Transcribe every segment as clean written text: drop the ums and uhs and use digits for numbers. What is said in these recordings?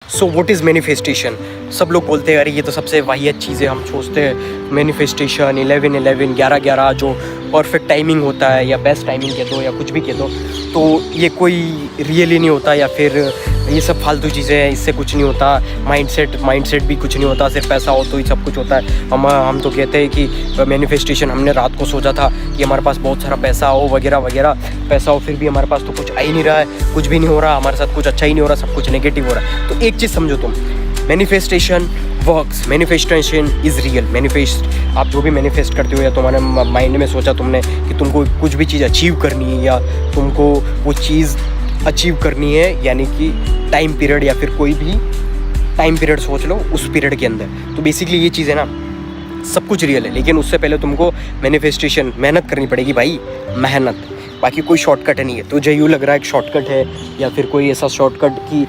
So what is manifestation? सब लोग बोलते हैं अरे ये तो सबसे वाहियत चीज़ है, हम सोचते हैं मैनिफेस्टेशन 11-11 11-11 जो परफेक्ट टाइमिंग होता है या बेस्ट टाइमिंग कह दो या कुछ भी कह दो, तो ये कोई रियल ही नहीं होता या फिर ये सब फालतू चीज़ें हैं, इससे कुछ नहीं होता। माइंडसेट भी कुछ नहीं होता, सिर्फ पैसा हो तो ही सब कुछ होता है। हम तो कहते हैं कि मैनिफेस्टेशन, हमने रात को सोचा था कि हमारे पास बहुत सारा पैसा हो वगैरह वगैरह, पैसा हो फिर भी हमारे पास तो कुछ आ ही नहीं रहा है, कुछ भी नहीं हो रहा, हमारे साथ कुछ अच्छा ही नहीं हो रहा, सब कुछ नेगेटिव हो रहा है। तो एक चीज़ समझो तुम, manifestation works, manifestation is real. आप जो भी मैनिफेस्ट करते हो या तुम्हारे माइंड में सोचा तुमने कि तुमको कुछ भी चीज़ अचीव करनी है या तुमको वो चीज़ अचीव करनी है, यानी कि टाइम पीरियड या फिर कोई भी टाइम पीरियड सोच लो उस पीरियड के अंदर, तो बेसिकली ये चीज़ है ना, सब कुछ रियल है। लेकिन उससे पहले तुमको मैनिफेस्टेशन मेहनत करनी पड़ेगी भाई, मेहनत, बाकी कोई शॉर्टकट नहीं है। तुझे यूँ लग रहा है कि शॉर्टकट है या फिर कोई ऐसा शॉर्टकट कि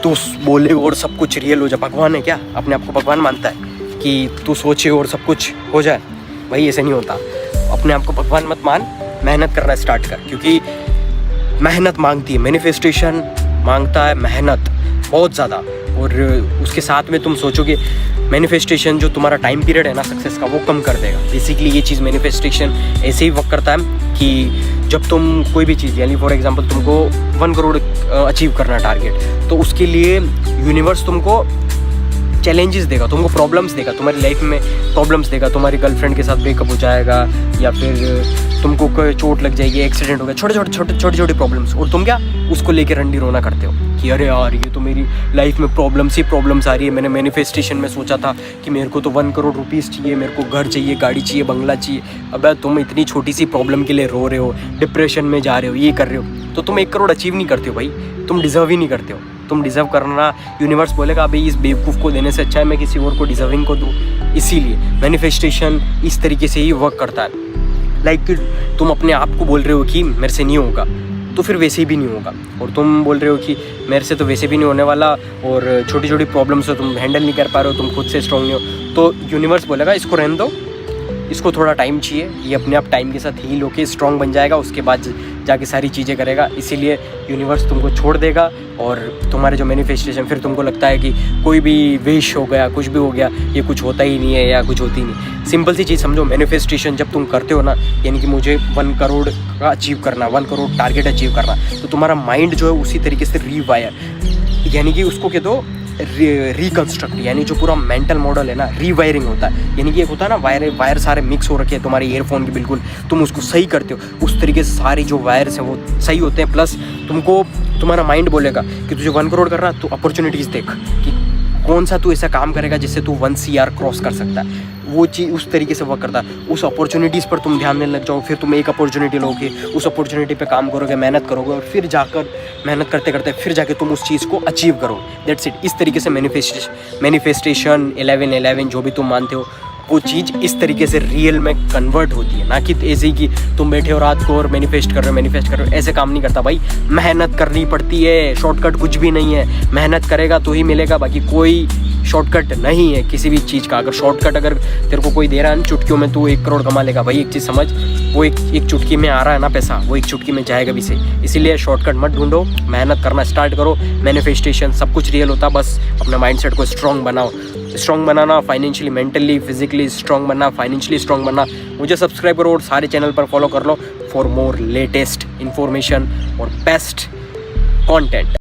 तू बोले और सब कुछ रियल हो जाए। भगवान है क्या? अपने आप को भगवान मानता है कि तू सोचे और सब कुछ हो जाए? भाई ऐसे नहीं होता। अपने आप को भगवान मत मान, मेहनत करना स्टार्ट कर, क्योंकि मेहनत मांगती है, मैनिफेस्टेशन मांगता है मेहनत बहुत ज़्यादा। और उसके साथ में तुम सोचोगे मैनिफेस्टेशन जो तुम्हारा टाइम पीरियड है ना सक्सेस का, वो कम कर देगा। बेसिकली ये चीज़ मैनिफेस्टेशन ऐसे ही वर्क करता है कि जब तुम कोई भी चीज़, यानी फॉर एग्जांपल तुमको 1 करोड़ अचीव करना टारगेट, तो उसके लिए यूनिवर्स तुमको चैलेंजेस देगा, तुमको प्रॉब्लम्स देगा, तुम्हारी लाइफ में प्रॉब्लम्स देगा। तुम्हारी गर्लफ्रेंड के साथ ब्रेकअप हो जाएगा या फिर तुमको कोई चोट लग जाएगी, एक्सीडेंट हो गया, छोटे छोटे प्रॉब्लम्स, और तुम क्या उसको लेकर रंडी रोना करते हो कि अरे यार ये तो मेरी लाइफ में प्रॉब्लम्स आ रही है। मैंने मैनिफेस्टेशन में सोचा था कि मेरे को तो 1 करोड़ रुपीज़ चाहिए, मेरे को घर चाहिए, गाड़ी चाहिए, बंगला चाहिए। अब तुम इतनी छोटी सी प्रॉब्लम के लिए रो रहे हो, डिप्रेशन में जा रहे हो, ये कर रहे हो, तो तुम 1 करोड़ अचीव नहीं करते हो भाई, तुम डिज़र्व ही नहीं करते हो। तुम डिज़र्व करना, यूनिवर्स बोलेगा अभी इस बेवकूफ़ को देने से अच्छा है मैं किसी और को डिज़र्विंग को दूँ। इसीलिए मैनिफेस्टेशन इस तरीके से ही वर्क करता है। लाइक तुम अपने आप को बोल रहे हो कि मेरे से नहीं होगा, तो फिर वैसे ही भी नहीं होगा। और तुम बोल रहे हो कि मेरे से तो वैसे भी नहीं होने वाला, और छोटी छोटी प्रॉब्लम्स हो तुम हैंडल नहीं कर पा रहे हो, तुम खुद से स्ट्रॉन्ग नहीं हो, तो यूनिवर्स बोलेगा इसको रहने दो, इसको थोड़ा टाइम चाहिए, ये अपने आप टाइम के साथ हील होके स्ट्रॉन्ग बन जाएगा, उसके बाद जाके सारी चीज़ें करेगा। इसीलिए यूनिवर्स तुमको छोड़ देगा और तुम्हारे जो मैनिफेस्टेशन, फिर तुमको लगता है कि कोई भी विश हो गया, कुछ भी हो गया, ये कुछ होता ही नहीं है या कुछ होती नहीं। सिंपल सी चीज़ समझो, मैनिफेस्टेशन जब तुम करते हो ना, यानी कि मुझे 1 करोड़ का अचीव करना, 1 करोड़ टारगेट अचीव करना, तो तुम्हारा माइंड जो है उसी तरीके से रीवायर, यानी कि उसको कह दो रिकन्स्ट्रक्ट, यानी जो पूरा मेंटल मॉडल है ना, रीवायरिंग होता है। यानी कि एक होता है ना वायर सारे मिक्स हो रखे हैं तुम्हारे ईयरफोन के, बिल्कुल तुम उसको सही करते हो, उस तरीके से सारी जो वायर्स हैं वो सही होते हैं। प्लस तुमको तुम्हारा माइंड बोलेगा कि तुझे 1 करोड़ करना, तो अपॉर्चुनिटीज़ देख कि कौन सा तू ऐसा काम करेगा जिससे तू 1 CR क्रॉस कर सकता है। वो चीज़ उस तरीके से वर्क करता है। उस अपॉर्चुनिटीज़ पर तुम ध्यान देने लग जाओ, फिर तुम एक अपॉर्चुनिटी लोगे, उस अपॉर्चुनिटी पे काम करोगे, मेहनत करोगे, और फिर जाकर मेहनत करते करते फिर जाके तुम उस चीज़ को अचीव करो। That's it. इस तरीके से मैनिफेस्टेशन 11-11 जो भी तुम मानते हो, वो चीज़ इस तरीके से रियल में कन्वर्ट होती है, ना कि ऐसे ही कि तुम बैठे हो रात को और मैनिफेस्ट कर रहे हो। ऐसे काम नहीं करता भाई, मेहनत करनी पड़ती है, शॉर्टकट कुछ भी नहीं है। मेहनत करेगा तो ही मिलेगा, बाकी कोई शॉर्टकट नहीं है किसी भी चीज़ का। अगर तेरे को कोई दे रहा है ना चुटकियों में, तू 1 करोड़ कमा लेगा भाई, एक चीज़ समझ, वो एक चुटकी में आ रहा है ना पैसा, वो एक चुटकी में जाएगा भी से। इसीलिए शॉर्टकट मत ढूंढो, मेहनत करना स्टार्ट करो। मैनिफेस्टेशन सब कुछ रियल होता, बस अपने माइंडसेट को स्ट्रॉन्ग बनाओ। स्ट्रॉन्ग बनाना, फाइनेंशियली, मेंटली, फिजिकली स्ट्रॉन्ग बनना, फाइनेंशियली स्ट्रॉन्ग बनना। मुझे सब्सक्राइब करो और सारे चैनल पर फॉलो कर लो फॉर मोर लेटेस्ट इन्फॉर्मेशन और बेस्ट कंटेंट।